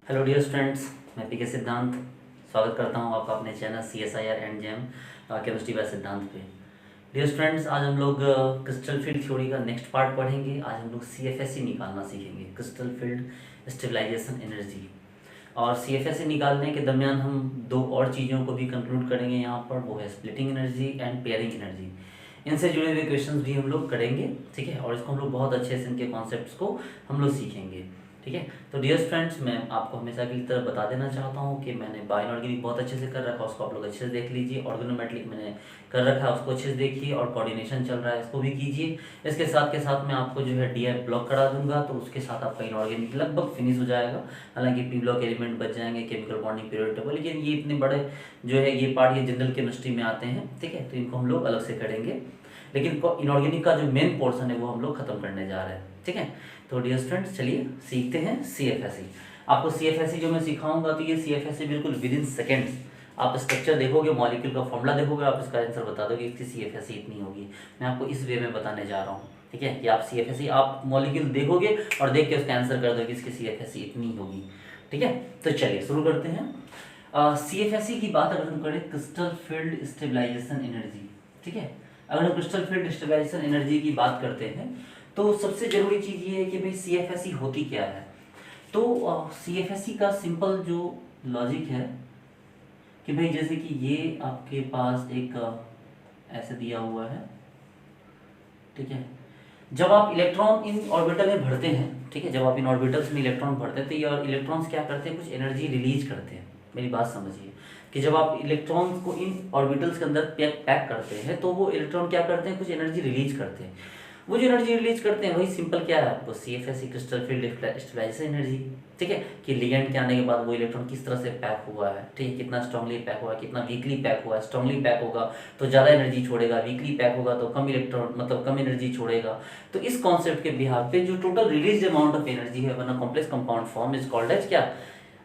Hello dear students, मैं P K Siddhant स्वागत करता हूँ आपका अपने channel C S I R and JAM chemistry by Siddhant पे। डियर स्टूडेंट्स, आज हम लोग क्रिस्टल फील्ड थ्योरी का नेक्स्ट पार्ट पढ़ेंगे। आज हम लोग सी एफ एस सी निकालना सीखेंगे, क्रिस्टल फील्ड स्टेबलाइजेशन एनर्जी। और सी एफ एस सी निकालने के दरमियान हम दो और चीज़ों को भी कंक्लूड करेंगे यहाँ पर, वो है splitting energy and pairing energy. इनसे जुड़े हुए क्वेश्चंस भी हम लोग करेंगे, ठीक है। और इसको हम लोग बहुत अच्छे से इनके कॉन्सेप्ट्स को हम लोग सीखेंगे, ठीक है। तो डियर फ्रेंड्स, मैं आपको हमेशा की तरह बता देना चाहता हूँ कि मैंने बायोऑर्गेनिक बहुत अच्छे से कर रखा है, उसको आप लोग अच्छे से देख लीजिए। ऑर्गेनोमेट्रिक मैंने कर रखा है, उसको अच्छे से देखिए। और कोऑर्डिनेशन चल रहा है, इसको भी कीजिए। इसके साथ के साथ मैं आपको जो है डीआई ब्लॉक करा दूंगा, तो उसके साथ आपका इनऑर्गेनिक लगभग फिनिश हो जाएगा। हालांकि पी ब्लॉक एलिमेंट बच जाएंगे, केमिकल बॉन्डिंग पीरियड टेबल, लेकिन ये इतने बड़े जो है ये पार्ट ये जनरल केमिस्ट्री में आते हैं, ठीक है। तो इनको हम लोग अलग से करेंगे, लेकिन इनऑर्गेनिक का जो मेन पोर्शन है वो हम लोग खत्म करने जा रहे हैं, ठीक है। तो डियर स्टूडेंट्स, चलिए सीखते हैं CFSE। आपको CFSE जो मैं सिखाऊंगा, तो ये CFSE बिल्कुल विद इन सेकेंड्स आप स्ट्रक्चर देखोगे, मॉलिक्यूल का फॉर्मूला देखोगे, आप इसका आंसर बता दोगे इसकी CFSE इतनी होगी। मैं आपको इस वे में बताने जा रहा हूँ, ठीक है, कि आप CFSE आप मॉलिक्यूल देखोगे और देख के उसका आंसर कर दोगे इसकी CFSE इतनी होगी, ठीक है। तो चलिए शुरू करते हैं। CFSE की बात अगर हम करें, क्रिस्टल फील्ड स्टेबलाइजेशन एनर्जी, ठीक है। अगर हम क्रिस्टल फील्ड स्टेबलाइजेशन एनर्जी की बात करते हैं, तो सबसे जरूरी चीज़ ये है कि भाई CFSE होती क्या है। तो CFSE का सिंपल जो लॉजिक है कि भाई जैसे कि ये आपके पास एक ऐसे दिया हुआ है, ठीक है। जब आप इलेक्ट्रॉन इन ऑर्बिटल में भरते हैं, ठीक है, जब आप इन ऑर्बिटल्स में इलेक्ट्रॉन भरते हैं तो ये इलेक्ट्रॉन्स क्या करते हैं, कुछ एनर्जी रिलीज करते हैं। मेरी बात समझिए कि जब आप इलेक्ट्रॉन को इन ऑर्बिटल्स के अंदर पैक करते हैं, तो वो इलेक्ट्रॉन क्या करते हैं, कुछ एनर्जी रिलीज करते हैं। वो जो एनर्जी रिलीज करते हैं वही सिंपल क्या है आपको, CFSE crystal field stabilization energy, ठीक है। कि लिगेंड के आने के बाद वो इलेक्ट्रॉन किस तरह से पैक हुआ है, ठीक है, कितना स्ट्रांगली पैक हुआ है, कितना वीकली पैक हुआ है। स्ट्रांगली पैक होगा तो ज़्यादा एनर्जी छोड़ेगा, वीकली पैक होगा तो कम इलेक्ट्रॉन मतलब कम एनर्जी छोड़ेगा। तो इस कॉन्सेप्ट के बिहार पे जो total release amount of energy है one complex compound form is called as क्या,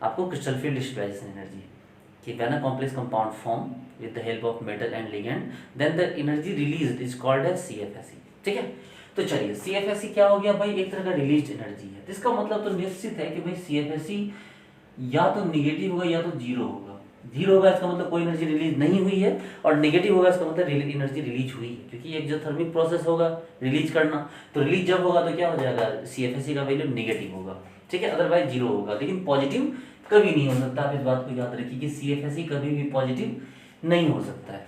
आपको क्रिस्टल फील्ड स्टेबलाइजेशन एनर्जी। कि when a complex compound form with the help of metal and ligand, then the energy released is called as CFSE, ठीक है। तो चलिए CFSE क्या हो गया भाई, एक तरह का रिलीज एनर्जी है। तो इसका मतलब तो निश्चित है कि भाई CFSE या तो निगेटिव होगा या तो जीरो होगा। जीरो होगा इसका मतलब कोई एनर्जी रिलीज नहीं हुई है, और नेगेटिव होगा इसका मतलब एनर्जी रिलीज हुई है, क्योंकि एक जो थर्मिक प्रोसेस होगा रिलीज करना, तो रिलीज जब होगा तो क्या हो जाएगा, CFSE का वैल्यू नेगेटिव होगा, ठीक है, अदरवाइज जीरो होगा। लेकिन पॉजिटिव कभी नहीं हो सकता। आप इस बात को याद रखिए कि CFSE कभी भी पॉजिटिव नहीं हो सकता है।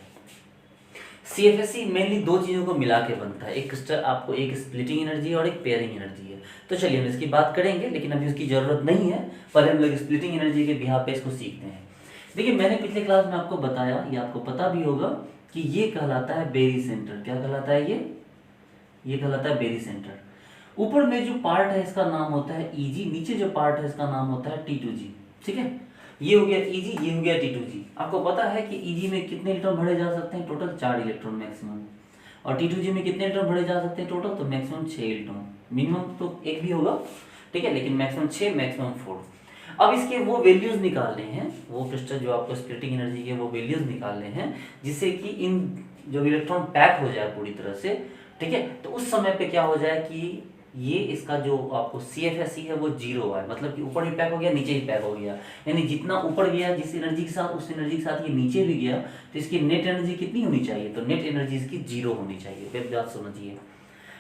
CFSE मेनली दो चीज़ों को मिला के बनता है, एक क्रिस्टल आपको एक स्प्लिटिंग एनर्जी और एक पेयरिंग एनर्जी है। तो चलिए हम इसकी बात करेंगे, लेकिन अभी उसकी ज़रूरत नहीं है, पर हम लोग स्प्लिटिंग एनर्जी के बिहार पे इसको सीखते हैं। देखिए मैंने पिछले क्लास में आपको बताया, ये आपको पता भी होगा कि ये कहलाता है बेरी सेंटर। क्या कहलाता है ये कहलाता है बेरी सेंटर। ऊपर में जो पार्ट है इसका नाम होता है EG, नीचे जो पार्ट है इसका नाम होता है T2G, ठीक है। ये हो गया EG, ये हो गया T2G। आपको पता है कि EG में कितने इलेक्ट्रॉन भरे जा सकते हैं, टोटल 4 इलेक्ट्रॉन मैक्सिमम। और T2G में कितने इलेक्ट्रॉन भरे जा सकते हैं टोटल, तो मैक्सिमम 6 इलेक्ट्रॉन। मिनिमम तो एक भी होगा, ठीक है, लेकिन मैक्सिमम 6, मैक्सिमम 4। अब इसके वो वैल्यूज निकालने हैं, वो क्रिस्टल जो आपको स्प्लिटिंग एनर्जी के वो वैल्यूज निकालने हैं, जिससे कि इन जो इलेक्ट्रॉन पैक हो जाए पूरी तरह से, ठीक है। तो उस समय पे क्या हो जाए कि ये इसका जो आपको CFSE है वो जीरो है, मतलब कि ऊपर भी पैक हो गया, नीचे भी पैक हो गया। यानी जितना ऊपर गया जिस एनर्जी के साथ, उस एनर्जी के साथ ये नीचे भी गया, तो इसकी नेट एनर्जी कितनी होनी चाहिए, तो नेट एनर्जी इसकी जीरो होनी चाहिए। फिर बात समझिए,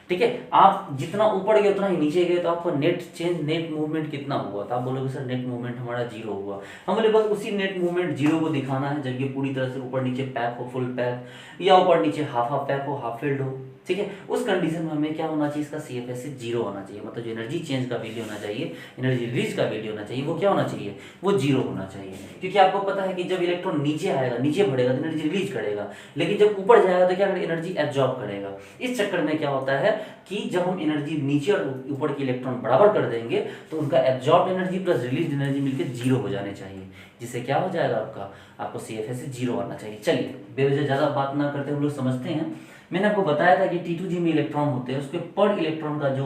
ठीक है। आप जितना ऊपर गए उतना ही नीचे गए, तो आपको नेट चेंज, नेट मूवमेंट कितना हुआ, तो आप बोलोगे सर नेट मूवमेंट हमारा जीरो हुआ। हम बोले बस उसी नेट मूवमेंट जीरो को दिखाना है जब ये पूरी तरह से ऊपर नीचे पैक हो, फुल पैक, या ऊपर नीचे हाफ हाफ पैक हो, हाफ फिल्ड हो, ठीक है। उस कंडीशन में हमें क्या होना चाहिए, इसका CFSE जीरो होना चाहिए। मतलब जो एनर्जी चेंज का वैल्यू होना चाहिए, एनर्जी रिलीज का वैल्यू होना चाहिए, वो क्या होना चाहिए, वो जीरो होना चाहिए। क्योंकि आपको पता है कि जब इलेक्ट्रॉन नीचे आएगा, नीचे बढ़ेगा तो एनर्जी रिलीज करेगा, लेकिन जब ऊपर जाएगा तो क्या करेगा, एनर्जी एब्जॉर्ब करेगा। इस चक्कर में क्या होता है कि जब हम एनर्जी नीचे और ऊपर की इलेक्ट्रॉन बराबर कर देंगे, तो उनका absorb energy plus release energy मिलकर जीरो हो जाने चाहिए, जिससे क्या हो जाएगा आपको CFSE जीरो आना चाहिए। चलिए बेवजह ज़्यादा बात ना करते हम लोग समझते हैं। मैंने आपको बताया था कि T2G में इलेक्ट्रॉन होते हैं, उसके पर इलेक्ट्रॉन का जो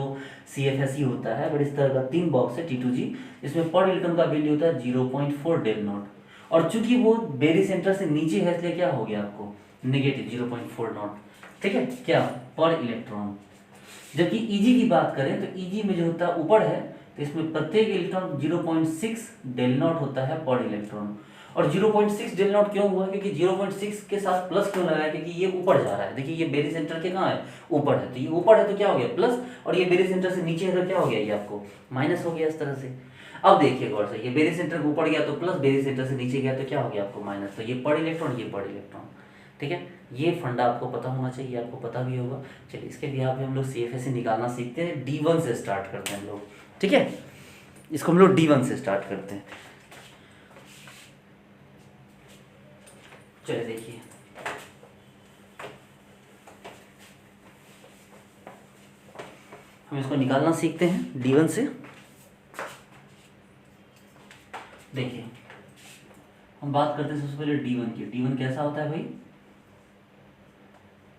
CFSE होता है, अगर इस तरह का 3 बॉक्स है T2G, इसमें पर इलेक्ट्रॉन का वैल्यू होता है 0.4 डेल नॉट। और चूंकि वो बेरी सेंटर से नीचे है, इसलिए क्या हो गया आपको, नेगेटिव 0.4 नॉट, ठीक है, क्या पर इलेक्ट्रॉन। जबकि EG की बात करें तो EG में जो होता है ऊपर है तो इसमें प्रत्येक इलेक्ट्रॉन 0.6 डेल नॉट होता है पर इलेक्ट्रॉन। और 0.6 डेल नॉट क्यों हुआ, क्योंकि 0.6 के साथ प्लस क्यों लगाया, क्योंकि ये ऊपर जा रहा है। देखिए ये बेरी सेंटर के कहाँ है, ऊपर है, तो ये ऊपर है तो क्या हो गया प्लस, और ये बेरी सेंटर से नीचे है तो क्या हो गया, ये आपको माइनस हो गया इस तरह से। अब देखिए गौर से, ये बेरी सेंटर के ऊपर गया तो प्लस, बेरी सेंटर से नीचे गया तो क्या हो गया आपको माइनस। तो ये पर इलेक्ट्रॉन, ये पर इलेक्ट्रॉन, ठीक है। ये फंडा आपको पता होना चाहिए, आपको पता भी होगा। चलिए इसके भी आप हम लोग CFSE निकालना सीखते हैं। D1 से स्टार्ट करते हैं हम लोग, ठीक है। इसको हम लोग D1 से स्टार्ट करते हैं। चलिए देखिए, हम इसको निकालना सीखते हैं D1 से। देखिए हम बात करते हैं सबसे पहले D1 की। D1 कैसा होता है भाई,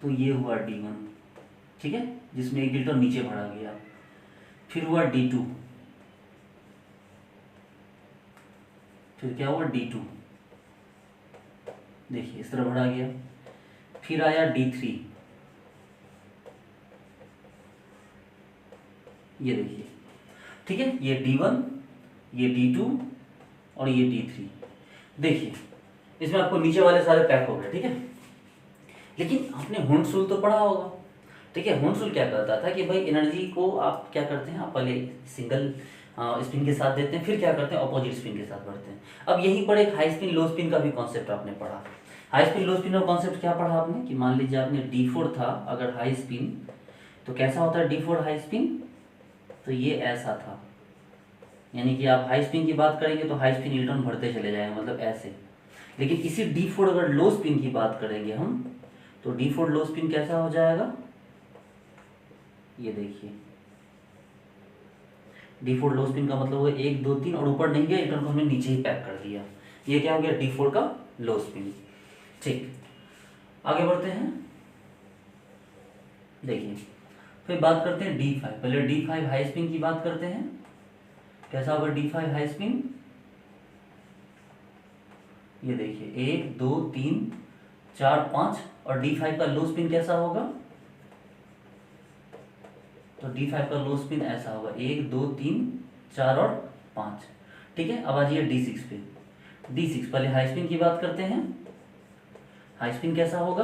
तो ये हुआ D1, ठीक है, जिसमें एक इलेक्ट्रॉन नीचे बढ़ा गया। फिर हुआ D2, फिर क्या हुआ D2, देखिए इस तरह बढ़ा गया। फिर आया D3, ये देखिए, ठीक है, ये D1, ये D2 और ये D3। देखिए इसमें आपको नीचे वाले सारे पैक हो गए, ठीक है। लेकिन आपने हुंडसुल तो पढ़ा होगा, ठीक है। हुंडसुल क्या करता था कि भाई एनर्जी को आप क्या करते हैं, आप पहले सिंगल स्पिन के साथ देते हैं, फिर क्या करते हैं अपोजिट स्पिन के साथ बढ़ते हैं। अब यहीं पर एक हाई स्पिन लो स्पिन का भी कॉन्सेप्ट आपने पढ़ा। हाई स्पिन लो स्पिन का कॉन्सेप्ट क्या पढ़ा आपने, कि मान लीजिए आपने D4 था अगर हाई स्पिन, तो कैसा होता है D4 हाई स्पिन, तो ये ऐसा था। यानी कि आप हाई स्पिन की बात करेंगे तो हाई स्पिन इलेक्ट्रॉन बढ़ते चले जाएंगे, मतलब ऐसे। लेकिन इसी D4 अगर लो स्पिन की बात करेंगे हम, तो D4 लो स्पिन कैसा हो जाएगा, ये देखिए D4 लो स्पिन का मतलब हुआ 1 2 3 और ऊपर नहीं गया, इलेक्ट्रॉन को हमने नीचे ही पैक कर दिया। ये क्या हो गया D4 का लो स्पिन, ठीक। आगे बढ़ते हैं, देखिए फिर बात करते हैं D5। पहले D5 हाई स्पिन की बात करते हैं, कैसा होगा D5 हाई स्पिन, ये देखिए 1 2 3 4 5, और D5 का लो स्पिन कैसा होगा, तो D5 का लो स्पिन ऐसा होगा 1 2 3 4 और 5, ठीक है। अब आ जाइए D6 पे। D6 पहले हाई स्पिन की बात करते हैं, हाई स्पिन कैसा होगा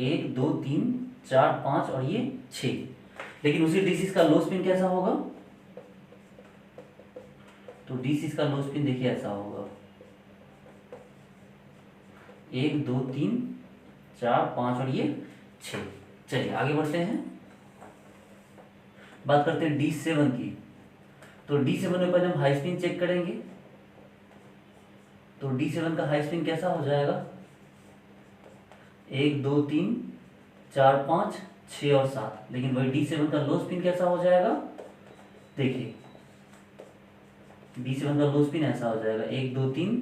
1 2 3 4 5 और ये 6। लेकिन उसी D6 का लो स्पिन कैसा होगा, तो D6 का लो स्पिन देखिए ऐसा होगा 1 2 3 4 5 और ये 6। चलिए आगे बढ़ते हैं, बात करते हैं D7 की। तो D7 में पहले हम हाई स्पिन चेक करेंगे, तो D7 का हाई स्पिन कैसा हो जाएगा 1 2 3 4 5 6 और 7। लेकिन वही D7 का लो स्पिन कैसा हो जाएगा, देखिए D7 का लो स्पिन ऐसा हो जाएगा 1 2 3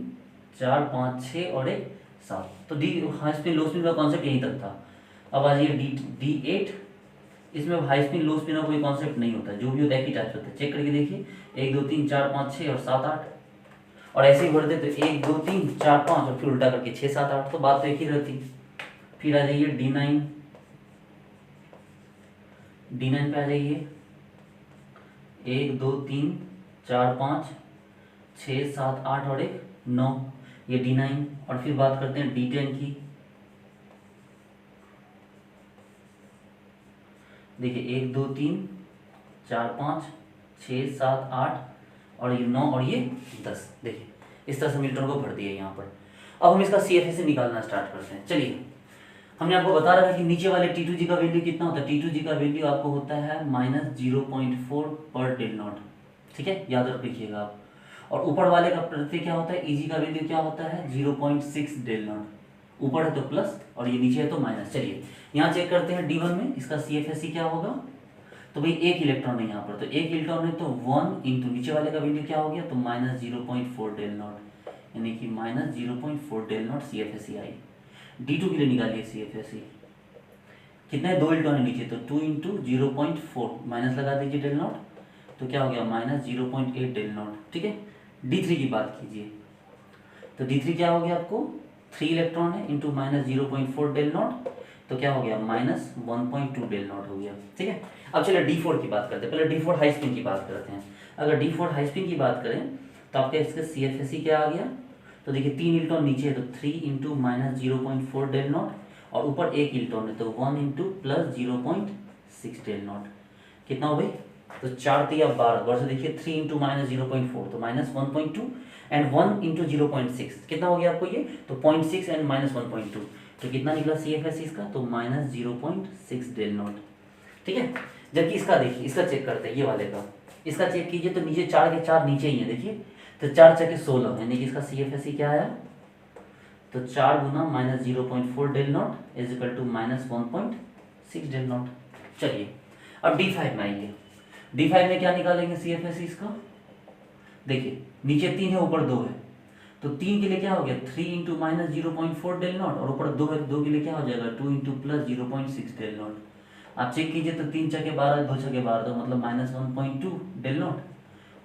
4 5 6 और 1 7। तो डी हाई स्पिन लो स्पिन का कॉन्सेप्ट यहीं तक था। अब आ जाइए D8, इसमें हाई स्पिन लो स्पिन का कोई कॉन्सेप्ट नहीं होता, जो भी होता है एक ही टाइप से होता है। चेक करके देखिए 1 2 3 4 5 6 और 7 8, और ऐसे ही बढ़ते तो 1 2 3 4 5 और फिर उल्टा करके 6 7 8, तो बात तो एक ही रहती। फिर आ जाइए D9, D9 पे आ जाइए 1 2 3 4 5 6 7 8 और 1 9, ये D9। और फिर बात करते हैं D10 की, देखिए 1 2 3 4 5 6 7 8 और ये 9 और ये 10। देखिए इस तरह से हम इलेक्ट्रॉन को भर दिए यहाँ पर। अब हम इसका CFSE निकालना स्टार्ट करते हैं। चलिए हमने आपको बता रखा कि नीचे वाले T2G का वैल्यू कितना होता है, T2G का वैल्यू आपको होता है -0.4 पर डेल नॉट, ठीक है, याद रख लीजिएगा आप। और ऊपर वाले का प्रति क्या होता है, EG का वैल्यू क्या होता है 0.6 डेल नॉट। ऊपर है तो प्लस और ये नीचे है तो माइनस। चलिए यहाँ चेक करते हैं D1 में इसका CFSE क्या होगा, तो भाई एक इलेक्ट्रॉन है यहाँ पर, तो एक इलेक्ट्रॉन है तो 1 इंटू नीचे वाले का वैल्यू क्या हो गया, तो -0.4 डेल नॉट, यानी कि -0.4 del not CFSE I. D2 के लिए निकालिए CFSE, कितना है, 2 इलेक्ट्रॉन है नीचे, तो 2 इंटू 0.4 माइनस लगा दीजिए डेल नॉट, तो क्या हो गया -0.8 डेल नॉट, ठीक है। D3 की बात कीजिए, तो D3 क्या हो गया आपको 3 इलेक्ट्रॉन है इंटू -0.4 डेल नॉट, तो क्या हो गया -1.2 डेल नॉट हो गया। ठीक है, अब चलिए D4 की बात करते हैं। पहले D4 हाई स्पिन की बात करते हैं। अगर D4 हाई स्पिन की बात करें तो आपका इसका CFSE क्या आ गया, तो देखिए 3 इलेक्ट्रॉन नीचे है तो 3 इंटू -0.4 डेल नॉट, और ऊपर 1 इलेक्ट्रॉन है तो 1 इंटू प्लस 0.6 डेल नॉट। कितना हो भाई, तो 4 3 12 वर्ष देखिए 3 इंटू -0.4 तो -1.2 एंड 1 इंटू 0.6 कितना हो गया आपको ये, तो 0.6 एंड -1.2 तो कितना निकला CFSE इसका, तो -0.6 डेल नॉट। ठीक है, जबकि इसका देखिए, इसका चेक करते हैं ये वाले का, इसका चेक कीजिए तो नीचे 4 के 4 नीचे ही है देखिए, तो 4 चके 16 यानी कि इसका CFSE क्या आया, तो 4 गुना -0.4 del nought is equal to -1.6 del nought. चलिए अब D5 में आइए। D5 में क्या निकालेंगे CFSE इसका, देखिए नीचे 3 है ऊपर 2 है, तो 3 के लिए क्या हो गया 3 इंटू -0.4 डेल नॉट, और ऊपर 2 है तो 2 के लिए क्या हो जाएगा 2 इंटू प्लस 0.6 डेल नॉट। आप चेक कीजिए तो 3 चके 12 2 चके 12 तो मतलब -1.2 डेल नॉट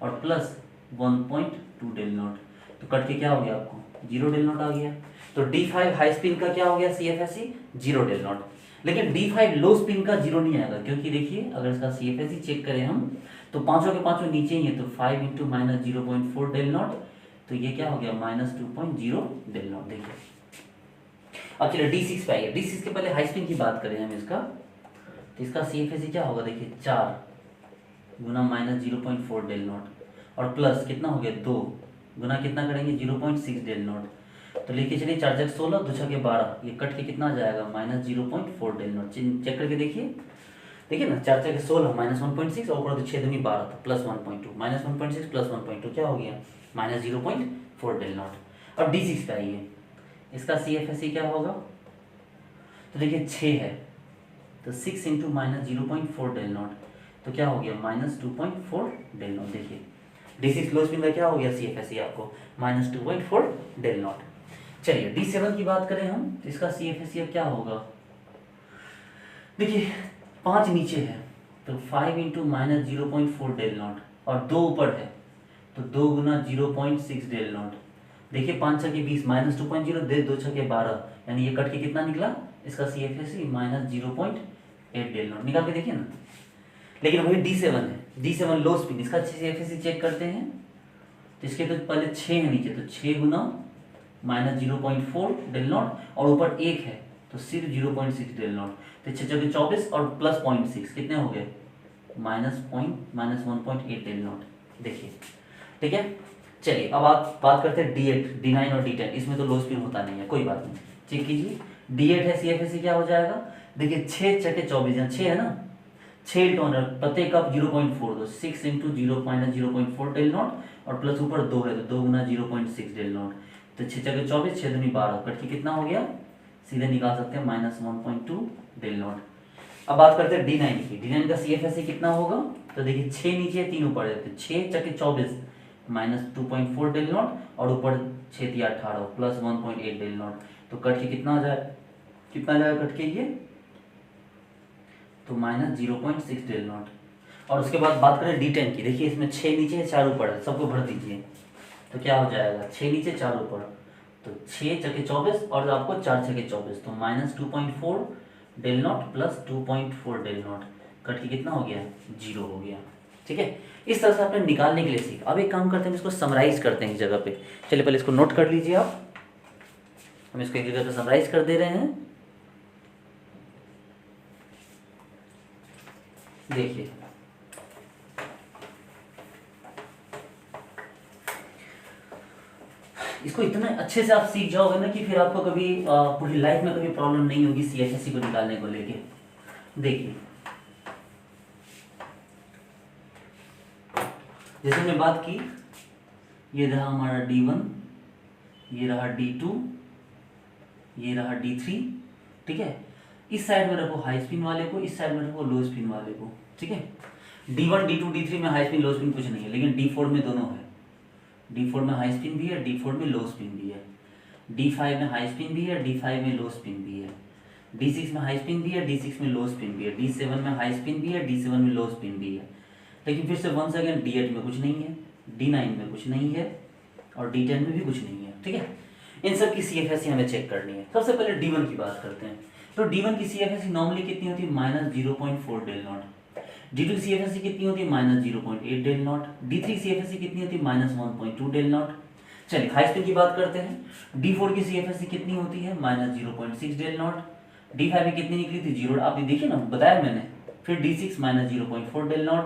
और प्लस 1.2 डेल नॉट, तो कट के क्या हो गया आपको 0 डेल नॉट आ गया। तो D5 हाई स्पिन का क्या हो गया CFSE 0 डेल नॉट, लेकिन D5 लो स्पिन का 0 नहीं आएगा, क्योंकि देखिए अगर इसका CFSE चेक करें हम तो पांचों के पांचों नीचे ही है, तो 5 इंटू -0.4 डेल नॉट, तो ये क्या हो गया -2.0 डेल नॉट। देखिए अब चलिए D6 पे आइए। D6 के पहले हाई स्पिन की बात करें हम इसका, तो इसका CFSE क्या होगा, देखिए 4 गुना -0.4 डेल नॉट और प्लस कितना हो गया 2 गुना कितना करेंगे 0.6 डेल नॉट, तो लेके चलिए 4 जग 16 2 छके 12, ये कट के कितना आ जाएगा -0.4 डेल नॉट। चेक करके देखिए, देखिए ना 4 चके 16 -1.6 और ऊपर तो 6 दूनी 12 तो प्लस 1.2 -1.6 प्लस 1.2 क्या हो गया -0.4 डेल नॉट। अब D6 पे आइए, इसका CFSE क्या होगा, तो देखिए 6 है तो 6 इंटू -0.4 डेल नॉट, तो क्या हो गया -2.4 डेल नॉट। देखिए D6 लो स्पिन का क्या हो गया CFSE आपको -2.4 डेल नॉट। चलिए D7 की बात करें हम, तो इसका CFSE क्या होगा, देखिए 5 नीचे है तो 5 इंटू -0.4 डेल नॉट और 2 ऊपर है तो 2 गुना 0.6 डेल नॉट। देखिए 5 छके 20 -2.0 दे 2 छके 12 यानी ये कट के कितना निकला इसका CFSE -0.8 डेल नॉट। निकाल के देखिए ना, लेकिन वही D7 है, D7 लो स्पिन, इसका CFSE चेक करते हैं तो इसके तो पहले 6 है नीचे तो 6 गुना -0.4 डेल नॉट और ऊपर 1 है तो सिर्फ 0.6 डेल नॉट, तो 6 जगह 24 और प्लस 0.6 कितने हो गए -1.8 डेल नॉट। देखिए ठीक है, चलिए अब आप बात करते हैं D8 D9 और D10, इसमें तो लो स्पिन होता नहीं है, कोई बात नहीं, चेक कीजिए D8 है CFSE क्या हो जाएगा, देखिए 6 चके 24 यहाँ 6 है ना, 6 टोनर प्रत्येक कप 0.4 दो 6 इंटू 0.4 डेल नॉट और प्लस ऊपर 2 है तो 2 गुना 0.6 डेल नॉट, तो 6 चके 24 6 दूनी 12 कट के कितना हो गया, सीधे निकाल सकते हैं -1.2 डेल नॉट। अब बात करते हैं D9 की, D9 का CFSE कितना होगा, तो देखिए 6 नीचे 3 ऊपर है तो 6 चके 24 -2.4 डेल नॉट और ऊपर 6 3 18 प्लस 1.8 डेल नॉट, तो कट के कितना आ जाए, कितना आ जाएगा कट के ये, तो -0.6 डेल नॉट। और उसके बाद बात करें D10 की, देखिए इसमें 6 नीचे 4 ऊपर है, सबको भर दीजिए तो क्या हो जाएगा 6 नीचे 4 ऊपर तो 6 चके 24 और आपको 4 छके 24 तो -2.4 del nought plus 2.4 del nought, cut के कितना हो गया 0 हो गया। ठीक है, इस तरह से आपने निकालने के लिए सीखा। अब एक काम करते हैं, इसको समराइज करते हैं इस जगह पे। चलिए पहले इसको नोट कर लीजिए आप, हम इसको एक जगह पे समराइज कर दे रहे हैं। देखिए इसको इतने अच्छे से आप सीख जाओगे ना कि फिर आपको कभी पूरी लाइफ में कभी प्रॉब्लम नहीं होगी CFSE को निकालने को लेके। देखिए जैसे हमने बात की, ये रहा हमारा D1, ये रहा D2, ये रहा D3, ठीक है। इस साइड में रखो हाई स्पिन वाले को, इस साइड में रखो लो स्पिन वाले को, ठीक है। D1 D2 D3 में हाई स्पिन लो स्पिन कुछ नहीं है, लेकिन D4 में दोनों है। D4 में हाई स्पिन भी है, D4 में लो स्पिन भी है। D5 में हाई स्पिन भी है, D5 में लो स्पिन भी है। D6 में हाई स्पिन भी है, D6 में लो स्पिन भी है। D7 में हाई स्पिन भी है, D7 में लो स्पिन भी है। लेकिन फिर से वंस अगेन D8 में कुछ नहीं है, D9 में कुछ नहीं है और D10 में भी कुछ नहीं है, ठीक है। इन सब की CFSE हमें चेक करनी है। सबसे पहले D1 की बात करते हैं। तो D1 की CFSE नॉर्मली कितनी होती है -0.4 डेल नॉट, D2 की CFSE कितनी होती है -0.8 डेल नॉट, D3 की CFSE कितनी होती है -1.2 डेल नॉट। चलिए हाई स्पीड की बात करते हैं, D4 की CFSE कितनी होती है -0.6 डेल नॉट, D5 में कितनी निकली थी 0, आप देखिए ना बताया मैंने। फिर D6 -0.4 डेल नॉट,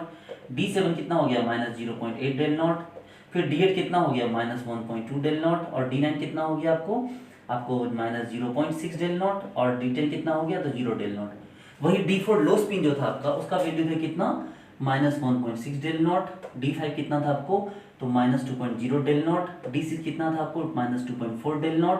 D7 कितना हो गया -0.8 डेल नॉट, फिर D8 कितना हो गया -1.2 डेल नॉट, और D9 कितना हो गया आपको -0.6 डेल नॉट, और D10 कितना हो गया तो 0 डेल नॉट। वही D4 लो स्पिन जो था आपका उसका वैल्यू था कितना -1.6 डेल नॉट, D5 कितना था आपको तो -2.0 डेल नॉट, D6 कितना था आपको -2.4 डेल नॉट,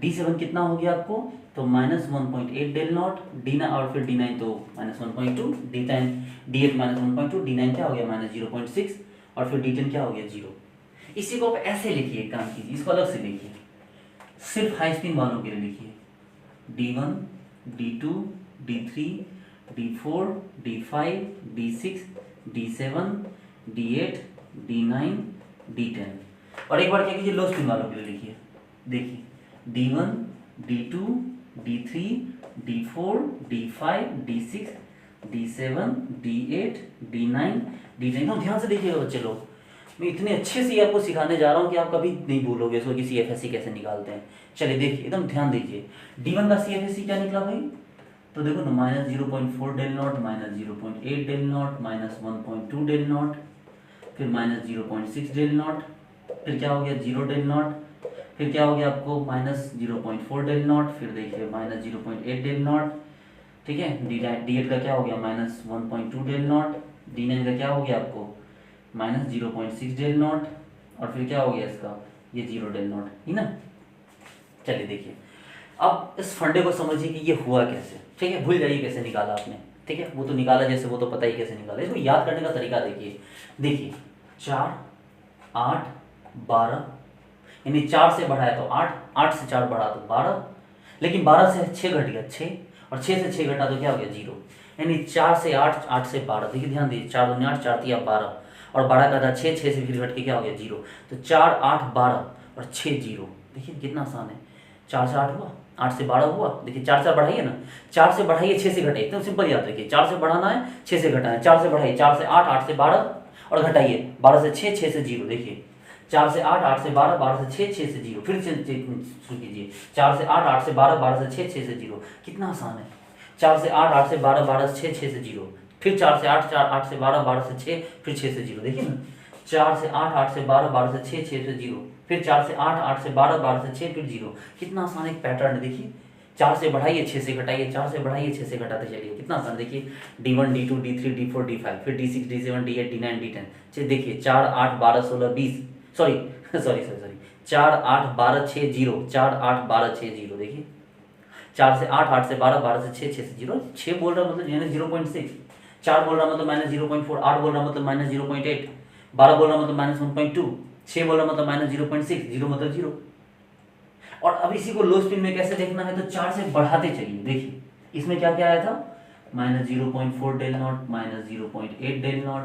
D7 कितना हो गया आपको तो -1.8 डेल नॉट, D9 और फिर D9 तो -1.2, D8 -1.2, D9 क्या हो गया -0.6, और फिर D10 क्या हो गया 0। इसी को आप ऐसे लिखिए, काम कीजिए, इसको अलग से लिखिए, सिर्फ हाई स्पिन वालों के लिए लिखिए D1, D2, D3, D4, D5, D6, D7, D8, D9, D10। और एक बार क्या कीजिए लो स्पिन वालों के लिए लिखिए, देखिए D1, D2, D3, D4, D5, D6, D7, D8, D9, D10। तो ध्यान से देखिएगा बच्चे लोग, मैं इतने अच्छे से आपको सिखाने जा रहा हूँ कि आप कभी नहीं भूलोगे इसको कि CFSE कैसे निकालते हैं। चलिए देखिए एकदम ध्यान दीजिए, D1 का CFSE क्या निकला भाई, तो देखो ना -0.4 del nought, -0.8 del nought, -1.2 del nought, फिर -0.6 डेल नॉट, फिर क्या हो गया 0 डेल नॉट, फिर क्या हो गया आपको -0.4 डेल नॉट, फिर देखिए -0.8 डेल नॉट, ठीक है। D8 का क्या हो गया -1.2 डेल नॉट, D9 का क्या हो गया आपको -0.6 डेल नॉट, और फिर क्या हो गया इसका ये 0 डेल नॉट, है ना। चलिए देखिए अब इस फंडे को समझिए कि ये हुआ कैसे, ठीक है। भूल जाइए कैसे निकाला आपने, ठीक है, वो तो निकाला जैसे वो तो पता ही कैसे निकाला। इसको याद करने का तरीका देखिए, देखिए 4, 8, 12, यानी 4 से बढ़ाया तो 8, 8 से 4 बढ़ा तो 12, लेकिन 12 से 6 घट गया 6, और 6 से 6 घटा तो क्या हो गया 0, यानी 4 से 8, 8 से 12, देखिए ध्यान दीजिए 4 दूनी 8, 4 3 12, और 12 का था 6, 6 से फिर घट के क्या हो गया 0, तो 4, 8, 12 और 6 0। देखिए कितना आसान है, 4 से 8 हुआ, 8 से 12 हुआ, देखिए 4 से बढ़ाइए ना, 4 से बढ़ाइए 6 से घटाइए, एकदम सिंपल याद रखिए, 4 से बढ़ाना है 6 से घटाना है, 4 से बढ़ाइए 4 से 8, 8 से 12 और घटाइए 12 से 6, 6 से 0, देखिए 4 से 8, 8 से 12, 12 से 6, 6 से 0, फिर से शुरू कीजिए 4 से 8, 8 से 12, 12 से 6, 6 से 0, कितना आसान है। 4 से 8, 8 से 12, 12 से 6, 6 से 0, फिर 4 से 8, 8 से 12, 12 से 6, फिर 6 से 0, देखिए ना 4 से 8, 8 से 12, 12 से 6, 6 से 0, फिर 4 से 8, 8 से 12, 12 से 6, फिर 0, कितना आसान एक पैटर्न है। देखिए 4 से बढ़ाइए 6 से घटाइए, 4 से बढ़ाइए 6 से घटाते चलिए, कितना आसान। देखिए D1, D2, D3, D4, D5, फिर D6, D7, D8, D9, D10। देखिए 4, 8, 12, 16, 20, सॉरी 4, 8, 12, 6, 0, 4, 8, 12, 6, 0, देखिए 4 से 8, 8 से 12, 12 से 6, 6 से 0, 6 बोल रहा मतलब -0.6, 4 बोल रहा मतलब -0.4, 8 बोल रहा मतलब -0.8, 12 बोल रहा मतलब -1.2, 6 बोल रहा मतलब -0.6, 0 मतलब 0। और अब इसी को लो स्पिन में कैसे देखना है, तो 4 से बढ़ाते चलिए, देखिए इसमें क्या क्या आया था -0.4 del nought, -0.8 del nought,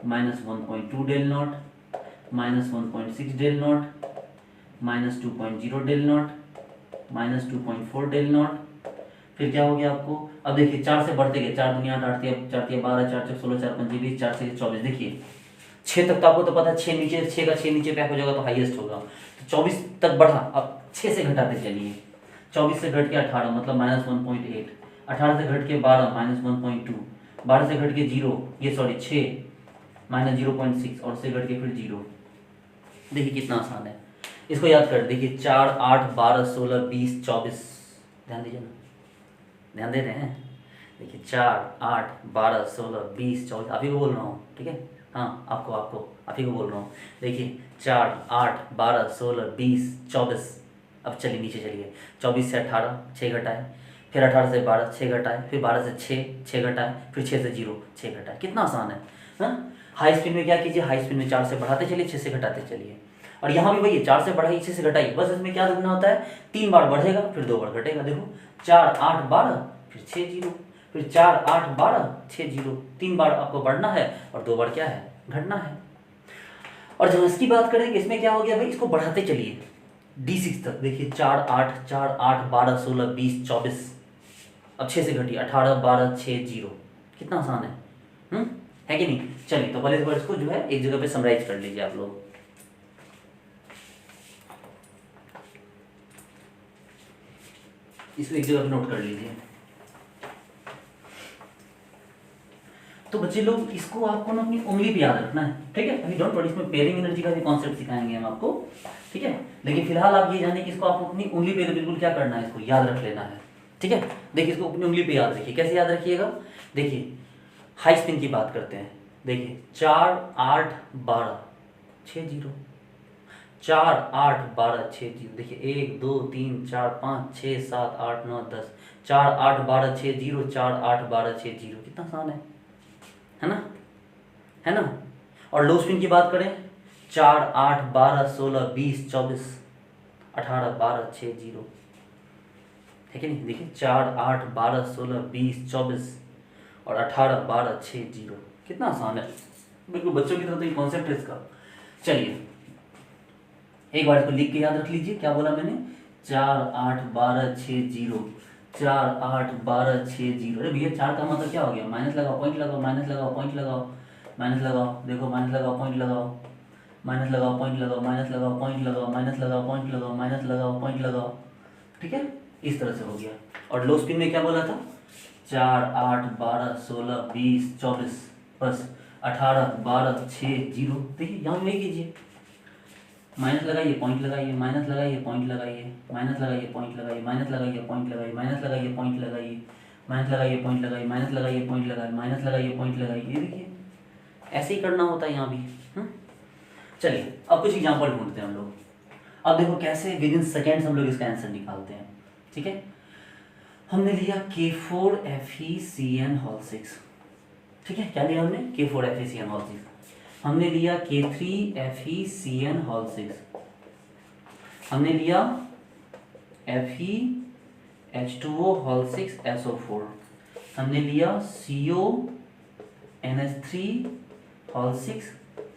-1.2 del nought, -1.6 del nought, -2.0 del nought, -2.4 del nought, फिर क्या हो गया आपको, अब देखिए 4 से बढ़ते गए, 4 दुनिया 8, 8 4 12, 4 4 16, 4 5 20, 4 से 24, देखिए 6 तक तो आपको तो पता है, 6 नीचे, 6 का 6 नीचे पैक हो जाएगा तो हाईएस्ट होगा, तो 24 तक बढ़ा, अब 6 से घटाते चलिए, 24 से घट के 18 मतलब -1.8, 18 से घट के 12 -1.2, 12 से घट के 0, ये सॉरी 6 -0.6, और से घट के फिर 0। देखिए कितना आसान है, इसको याद कर, देखिए 4, 8, 12, 16, 20, 24, ध्यान दीजिए ना, ध्यान दे रहे हैं, देखिए 4, 8, 12, 16, 20, 24, आप ही को बोल रहा हूँ, ठीक है, हाँ आपको आप ही को बोल रहा हूँ। देखिए 4, 8, 12, 16, 20, 24, अब चलिए नीचे चलिए, 24 से 18 6 घटाए, फिर 18 से 12 6 घटाए, फिर 12 से 6 घटाए, फिर 6 से 0 6 घटाए, कितना आसान है ना। हाई स्पीड में क्या कीजिए, हाई स्पीड में 4 से बढ़ाते चलिए 6 से घटाते चलिए, और यहाँ भी वही 4 से बढ़ाइए 6 से घटाइए, बस इसमें क्या देखना होता है, 3 बार बढ़ेगा फिर 2 बार घटेगा। देखो 4, 8, 12, फिर 6 0, फिर 4, 8, 12, 6 0, 3 बार आपको बढ़ना है और 2 बार क्या है घटना है। और जब इसकी बात करेंगे इसमें क्या हो गया भाई, इसको बढ़ाते चलिए D6 तक, देखिए 4, 8, 4, 8, 12, 16, 20, 24, अब 6 से घटिए 18 12 6 0। कितना आसान है कि नहीं। चलिए तो पहले इसको जो है एक जगह पे समराइज कर लीजिए आप लोग। इसको एक जगह पे नोट कर लीजिए। तो बच्चे लोग इसको आपको ना अपनी उंगली पे याद रखना है, ठीक है। अभी डोंट वरी, इसमें पेयरिंग एनर्जी का भी कॉन्सेप्ट सिखाएंगे हम आपको, ठीक है। लेकिन फिलहाल आप ये जाने कि इसको आपको अपनी उंगली पे बिल्कुल क्या करना है, इसको याद रख लेना है, ठीक है। देखिए इसको अपनी उंगली पे याद रखिए। कैसे याद रखिएगा, देखिए हाई स्पिन की बात करते हैं। देखिए 4 8 12 6 0, 4 8 12 6 0। देखिए 1 2 3 4 5 6 7 8 9 10, 4 8 12 6 0, 4 8 12 6 0। कितना आसान है ना, है ना। और लो स्पिन की बात करें, 4 8 12 16 20 24 18 12 6 0, है कि नहीं। देखिए 4 8 12 16 20 24 और 18 12 6 0। कितना आसान है, बिल्कुल बच्चों की तरह तो ये कॉन्सेप्ट है इसका। चलिए एक बार इसको लिख के याद रख लीजिए। क्या बोला मैंने, 4 8 12 6 0, 4 8 12 6 0। अरे भैया 4 का मतलब क्या हो गया, माइनस लगाओ पॉइंट लगाओ, माइनस लगाओ पॉइंट लगाओ, माइनस लगाओ, देखो माइनस लगाओ पॉइंट लगाओ, माइनस लगाओ पॉइंट लगाओ, माइनस लगाओ पॉइंट लगाओ, माइनस लगाओ पॉइंट लगाओ, माइनस लगाओ पॉइंट लगाओ, ठीक है। इस तरह से हो गया। और लो स्पिन में क्या बोला था, 4 8 12 16 20 24 बस 18 12 6 0। देखिए यहाँ वही कीजिए, माइनस लगाइए पॉइंट लगाइए, माइनस लगाइए पॉइंट लगाइए, माइनस लगाइए पॉइंट लगाइए, माइनस लगाइए पॉइंट लगाइए, माइनस लगाइए पॉइंट लगाइए, माइनस लगाइए पॉइंट लगाइए, माइनस लगाइए पॉइंट लगाइए, माइनस लगाइए पॉइंट लगाइए। ये देखिए ऐसे ही करना होता है यहाँ भी। चलिए अब कुछ एग्जांपल ढूंढते हैं हम लोग। अब देखो कैसे विद इन सेकेंड्स हम लोग इसका आंसर निकालते हैं, ठीक है। हमने लिया K4FeCN होल 6, ठीक है। क्या लिया हमने, K4FeCN होल 6। हमने लिया K3FeCN होल 6। हमने लिया FeH2O होल 6 SO4। हमने लिया CONH3 होल 6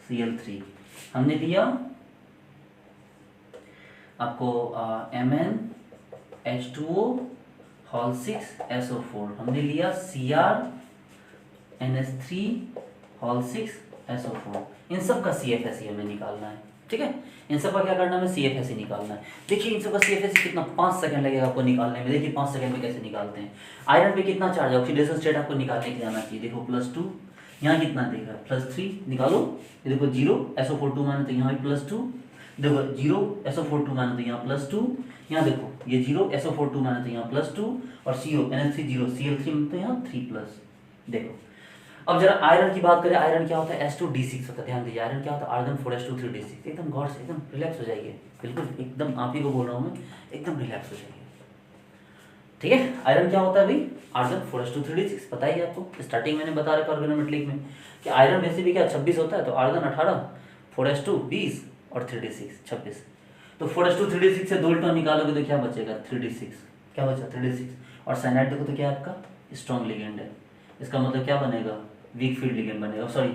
Cl3। हमने लिया आपको MnH2O होल 6 SO4। हमने लिया CrNH3 होल 6 SO4। इन सब का CFSE हमें निकालना है, ठीक है। इन सब का क्या करना है, CFSE निकालना है। देखिए इन सब का CFSE कितना, 5 सेकंड लगेगा आपको निकालने में। देखिए 5 सेकंड में कैसे निकालते हैं। आयरन पे कितना चार्ज है, ऑक्सीडेशन स्टेट आपको निकालने के लिए आना चाहिए। देखो +2, यहाँ कितना देगा +3, निकालो। ये देखो 0 SO42 माने तो यहाँ भी +2, देखो 0 SO42 माने तो यहाँ +2, यहाँ देखो ये 0 SO42 माने तो यहाँ +2 और CONH3 0 Cl3 तो यहाँ 3+। देखो अब जरा आयरन की बात करें, आयरन क्या होता है, S2D6 होता है। ध्यान दीजिए आयरन क्या होता है, आर्गन 4s2 3d6। एकदम गौर से, एकदम रिलैक्स हो जाइए, बिल्कुल एकदम आप ही को बोल रहा हूँ मैं, एकदम रिलैक्स हो जाइए, ठीक है। आयरन क्या होता है भाई, आर्गन 4s2 3d6। बताइए आपको स्टार्टिंग मैंने बता रखा ऑर्गेनोमेट्रिक में कि आयरन वैसे भी क्या 26 होता है, तो आर्गन 18, 4s2 20 और 3d6 26। तो 4s2 3d6 से 2 इलेक्ट्रॉन निकालोगे तो क्या बचेगा 3d6, क्या बचा 3d6। और साइनाइड देखो तो क्या है आपका स्ट्रॉन्ग लिगेंड है, इसका मतलब क्या बनेगा, वीक फील्ड लिगेंड बनेगा, सॉरी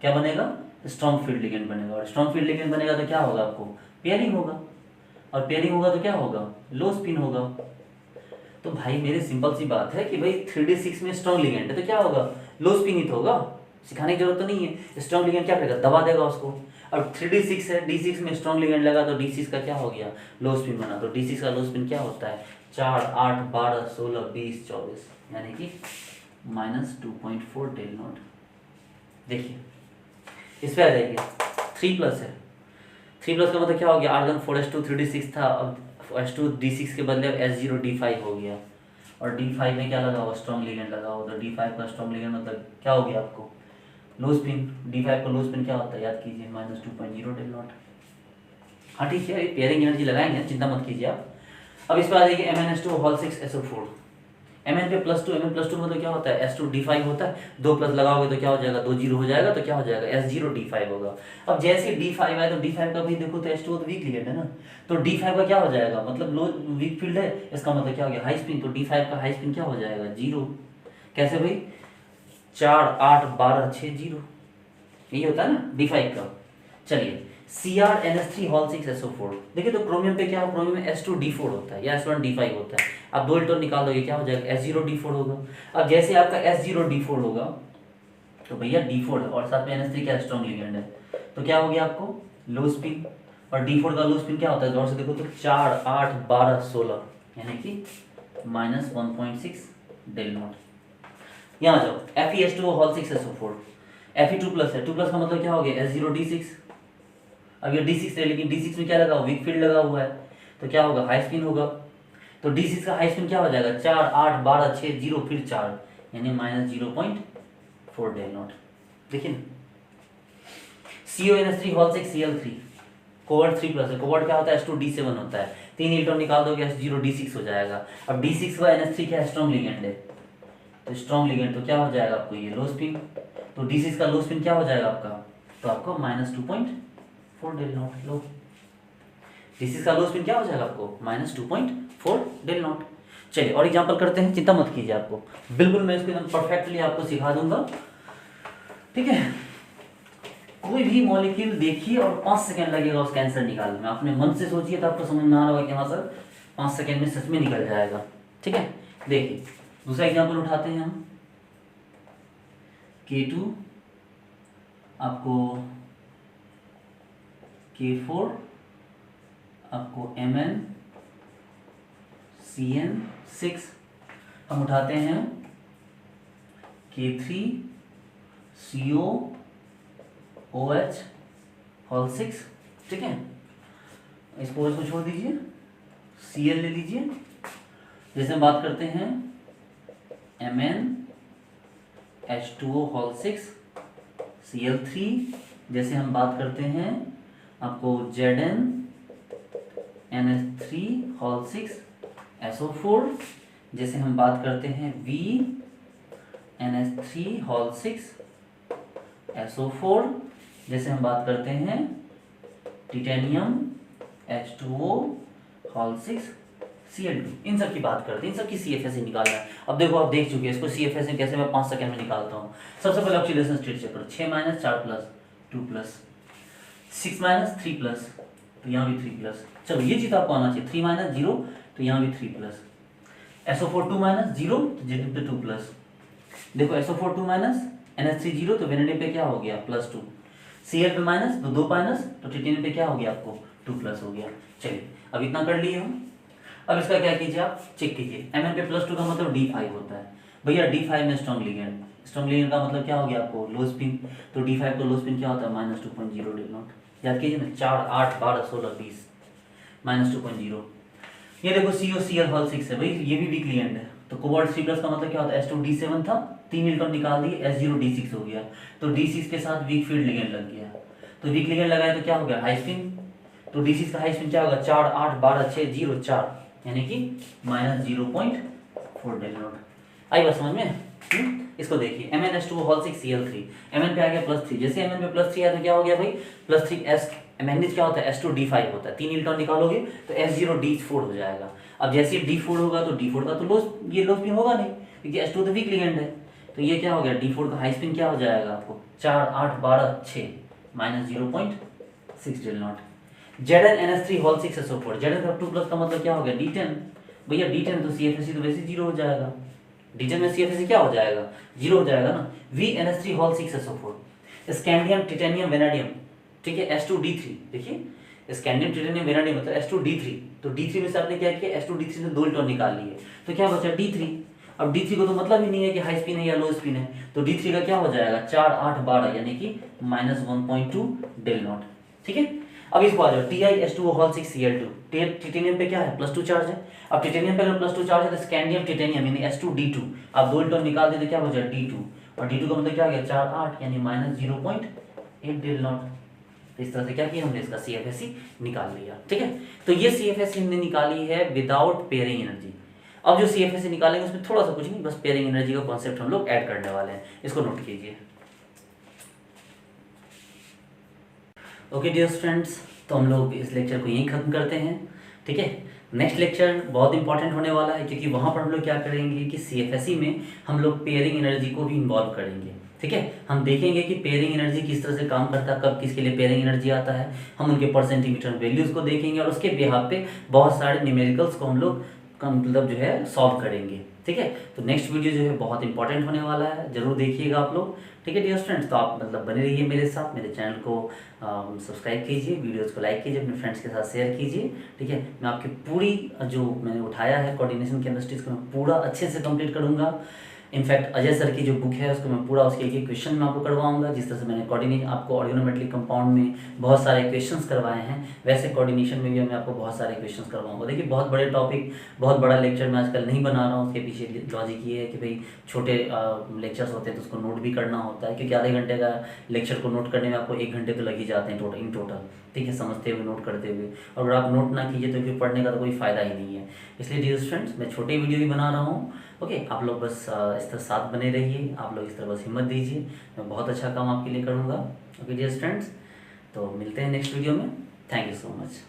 क्या बनेगा, स्ट्रॉन्ग फील्ड लिगेंड बनेगा। और स्ट्रॉन्ग फील्ड लिगेंड बनेगा तो क्या होगा, आपको पेयरिंग होगा, और पेयरिंग होगा तो क्या होगा, लो स्पिन होगा। तो भाई मेरी सिंपल सी बात है कि भाई 3d6 में स्ट्रॉन्ग लिगेंड है तो क्या होगा, लो स्पिन ही तो होगा। सिखाने की जरूरत तो नहीं है। स्ट्रॉन्ग लिगेंड क्या करेगा, दबा देगा उसको। अब 3d6 है, d6 में स्ट्रॉन्ग लिगेंड लगा तो d6 का क्या हो गया, लो स्पिन बना। तो d6 का लो स्पिन क्या होता है, 4 8 12 16 20 24, यानी कि -2.4 डेल नॉट। देखिए इस पे आ जाएगी 3+ है, 3+ का मतलब क्या हो गया, आर्गन 4s2 3d6 था, अब S2d6 के बदले अब S0d5 हो गया। और d5 में क्या लगा हुआ, स्ट्रॉन्ग लिगेंड लगा हुआ। तो d5 का स्ट्रॉन्ग लिगेंड मतलब क्या हो गया आपको, लो स्पिन। d5 का लो स्पिन क्या होता है, याद कीजिए -2.0 डेल नॉट। हाँ ठीक है, पेयरिंग एनर्जी लगाएंगे, चिंता मत कीजिए आप। अब इस पर आ जाएगी MnH2 होल 6 SO4। Mn पे +2, Mn +2 में तो क्या होता है, S2d5 होता है। 2+ लगाओगे तो क्या हो जाएगा, 2 0 हो जाएगा, तो क्या हो जाएगा S0d5 होगा। अब जैसे ही d5 आए तो d5 का भी देखो तो S2 तो वीक लिगेंड है ना, तो d5 का क्या हो जाएगा, मतलब लो वीक फील्ड है, इसका मतलब क्या हो गया, हाई स्पिन। तो d5 का हाई स्पिन क्या हो जाएगा, 0। कैसे भाई, 4 8 12 6 0, यही होता है ना d5 का। चलिए CrNH3 होल 6SO4, देखिए तो क्रोमियम पे क्या है, क्रोमियम में S2D4 होता है या S1D5 होता है। आप 2 इलेक्ट्रॉन निकाल दोगे क्या हो जाएगा, S0D4 होगा। अब जैसे आपका S0D4 होगा तो भैया D4 है और साथ में NH3 क्या स्ट्रॉन्ग लिगेंड है, तो क्या हो गया आपको लो स्पिन। और D4 का लो स्पिन क्या होता है, गौर से देखो तो 4 8 12 16 यानी कि -1.6 डेल नॉट। यहाँ जाओ FeS2 whole 6SO4, Fe2 plus है, 2 प्लस का मतलब क्या हो गया S0D6। अब ये D6 है लेकिन D6 में क्या लगा हुआ, वीक फील्ड लगा हुआ है, तो क्या होगा हाई स्पिन होगा। तो D6 का हाई स्पिन क्या हो जाएगा 4 8 12 6 0 फिर 4 यानी -0.4 डेल नॉट। देखिए ना CONH3 whole 6 Cl3 cobalt 3 plus है, कोवर्ट क्या होता है S2D7 होता है, 3 इलेक्ट्रॉन निकाल दोगे S0D6 हो जाएगा। अब D6 का NH3 क्या है स्ट्रॉन्ग लिगेंड है, तो स्ट्रॉन्ग लिगेंड तो क्या हो जाएगा आपको ये लो स्पिन, तो D6 का लो स्पिन क्या हो जाएगा आपका, तो आपको -2.4 डेल नॉट। लो D6 का लो स्पिन क्या हो जाएगा आपको -2.4 डेल नॉट। चलिए और एग्जांपल करते हैं, चिंता मत कीजिए, आपको बिल्कुल मैं इसको एकदम परफेक्टली आपको सिखा दूंगा, ठीक है। कोई भी मॉलिक्यूल देखिए और 5 सेकंड लगेगा उसका आंसर निकालने में, अपने मन से सोचिए तो आपको समझ में आ रहा होगा कि हाँ सर 5 सेकंड में सच में निकल जाएगा, ठीक है। देखिए दूसरा एग्जांपल उठाते हैं हम, K2 आपको K4 आपको MnCN6, हम उठाते हैं K3 COOH होल 6, ठीक है। इसको इसको छोड़ दीजिए, Cl ले लीजिए। जैसे हम बात करते हैं MnH2O होल 6 Cl3, जैसे हम बात करते हैं आपको ZnNH3 होल 6 SO4, जैसे हम बात करते हैं VnH3 होल 6 SO4, जैसे हम बात करते हैं टिटेनियम H2O होल 6 Cl2, इन सब की बात करते हैं, इन सब की CFS निकालना है। अब देखो आप देख चुके हैं इसको, CFS कैसे मैं 5 सेकंड में निकालता हूँ। सबसे पहले ऑक्सीडेशन स्टेट चेक करो, 6 - 4 प्लस 2 प्लस 6 - 3 प्लस, तो यहाँ भी 3 प्लस। चलो ये चीज आपको आना चाहिए, 3 - 0 तो यहाँ भी 3 प्लस। SO4 2 - 0 तो जेड पे 2 प्लस। देखो SO4 2 - NH3 0 तो वेनेडियम पे क्या हो गया +2, Cl पे माइनस तो 2 माइनस तो टिटेनियम पे क्या हो गया आपको 2 प्लस हो गया। चलिए अब इतना कर लिए हम। अब इसका क्या कीजिए आप चेक कीजिए, Mn पे +2 का मतलब D5 होता है भैया, D5 में स्ट्रॉन्ग लिगेंड, स्ट्रॉन्ग लिगेंड का मतलब क्या हो गया आपको लो स्पिन, तो D5 को लो स्पिन क्या होता है -2.0 डेल नॉट। याद कीजिए ना 4 8 12 16 20 -2.0। ये देखो COCl होल 6 है भाई, ये भी वीक लिगेंड है, तो कोबाल्ट 3+ का मतलब क्या होता है S2D7 था, 3 इलेक्ट्रॉन निकाल दिए S0D6 हो गया, तो D6 के साथ वीक फील्ड लिगेंड लग गया, तो वीक लिगेंड लगाए तो क्या हो गया हाई स्पिन, तो D6 का हाई स्पिन क्या होगा 4 8 12 6 0 4 यानी कि -0.4 डेल नॉट। आई बात समझ में? इसको देखिए MnH2 होल 6 Cl3, Mn पे आ गया +3, जैसे Mn पे +3 आया तो क्या हो गया भाई +3 S, मैग्नीज क्या होता है S2D5 होता है, 3 इलेक्ट्रॉन निकालोगे तो S0D4 हो जाएगा। अब जैसे D4 होगा तो D4 का तो लो स्पिन होगा नहीं क्योंकि S2 तो वीक लिगेंड है, तो ये क्या हो गया D4 का हाई स्पिन क्या हो जाएगा आपको 4 8 12 6 -0.6 del not. ZnNH3 whole 6 SO4, Zn का 2+ का मतलब क्या हो गया D10, भैया D10 तो CFSE तो वैसे 0 हो जाएगा, D10 में CFSE क्या हो जाएगा 0 हो जाएगा ना। VnH3 whole 6 SO4, scandium titanium vanadium, ठीक है S2D3, देखिए स्कैंडियम टिटेनियम वेनेडियम मतलब S2D3, तो D3 में से आपने क्या किया S2D3 से 2 इलेक्ट्रॉन निकाल लिए तो क्या बचा D3। अब D3 को तो मतलब ही नहीं है कि हाई स्पिन है या लो स्पिन है, तो D3 का क्या हो जाएगा 4 8 12 यानी कि -1.2 डेल नॉट, ठीक है। अब इसको आ जाओ TiS2O होल 6 Cl2, टिटेनियम पे क्या है +2 चार्ज है, अब टिटेनियम पे अगर +2 चार्ज है तो स्कैंडियम टिटेनियम यानी S2D2, आप 2 इलेक्ट्रॉन निकाल देते क्या बचा D2, और D2 का मतलब क्या आ गया 4 8 यानी -0.8 डेल नॉट। तो इस तरह से क्या किया हमने इसका CFSE निकाल लिया, ठीक है। तो ये CFSE हमने निकाली है विदाउट पेयरिंग एनर्जी। अब जो CFSE निकालेंगे उसमें थोड़ा सा कुछ नहीं, बस पेयरिंग एनर्जी का कॉन्सेप्ट हम लोग ऐड करने वाले हैं, इसको नोट कीजिए। ओके डियर स्टूडेंट्स, तो हम लोग इस लेक्चर को यहीं खत्म करते हैं, ठीक है। नेक्स्ट लेक्चर बहुत इंपॉर्टेंट होने वाला है क्योंकि वहाँ पर हम लोग क्या करेंगे कि CFSE में हम लोग पेयरिंग एनर्जी को भी इन्वॉल्व करेंगे, ठीक है। हम देखेंगे कि पेयरिंग एनर्जी किस तरह से काम करता है, कब किसके लिए पेयरिंग एनर्जी आता है, हम उनके पर सेंटीमीटर वैल्यूज़ को देखेंगे और उसके बिहाफ पे बहुत सारे न्यूमेरिकल्स को हम लोग मतलब जो है सॉल्व करेंगे। ठीक है, तो नेक्स्ट वीडियो जो है बहुत इंपॉर्टेंट होने वाला है, जरूर देखिएगा आप लोग। ठीक है डियर स्टूडेंट्स, तो आप मतलब बने रहिए मेरे साथ, मेरे चैनल को सब्सक्राइब कीजिए, वीडियोस को लाइक कीजिए, अपने फ्रेंड्स के साथ शेयर कीजिए। ठीक है, मैं आपकी पूरी जो मैंने उठाया है कोऑर्डिनेशन केमिस्ट्रीज को मैं पूरा अच्छे से कंप्लीट करूँगा। इनफैक्ट अजय सर की जो बुक है उसको मैं पूरा उसके एक क्वेश्चन में आपको करवाऊंगा। जिस तरह से मैंने कोऑर्डिनेशन आपको ऑर्गेनोमेट्रिक कंपाउंड में बहुत सारे क्वेश्चंस करवाए हैं, वैसे कोऑर्डिनेशन में भी मैं आपको बहुत सारे क्वेश्चंस करवाऊंगा। देखिए बहुत बड़े टॉपिक, बहुत बड़ा लेक्चर मैं आजकल नहीं बना रहा हूँ। उसके पीछे लॉजिक ये है कि भाई छोटे लेक्चर्स होते हैं तो उसको नोट भी करना होता है, क्योंकि आधे घंटे का लेक्चर को नोट करने में आपको 1 घंटे तो लग ही जाते हैं इन टोटल। ठीक है, समझते हुए नोट करते हुए, और अगर आप नोट ना कीजिए तो फिर पढ़ने का तो कोई फ़ायदा ही नहीं है। इसलिए डियर स्टूडेंट्स मैं छोटे वीडियो भी बना रहा हूँ। ओके, आप लोग बस इस तरह साथ बने रहिए, आप लोग इस तरह बस हिम्मत दीजिए, मैं बहुत अच्छा काम आपके लिए करूँगा। ओके डियर स्टूडेंट्स, तो मिलते हैं नेक्स्ट वीडियो में। Thank you so much.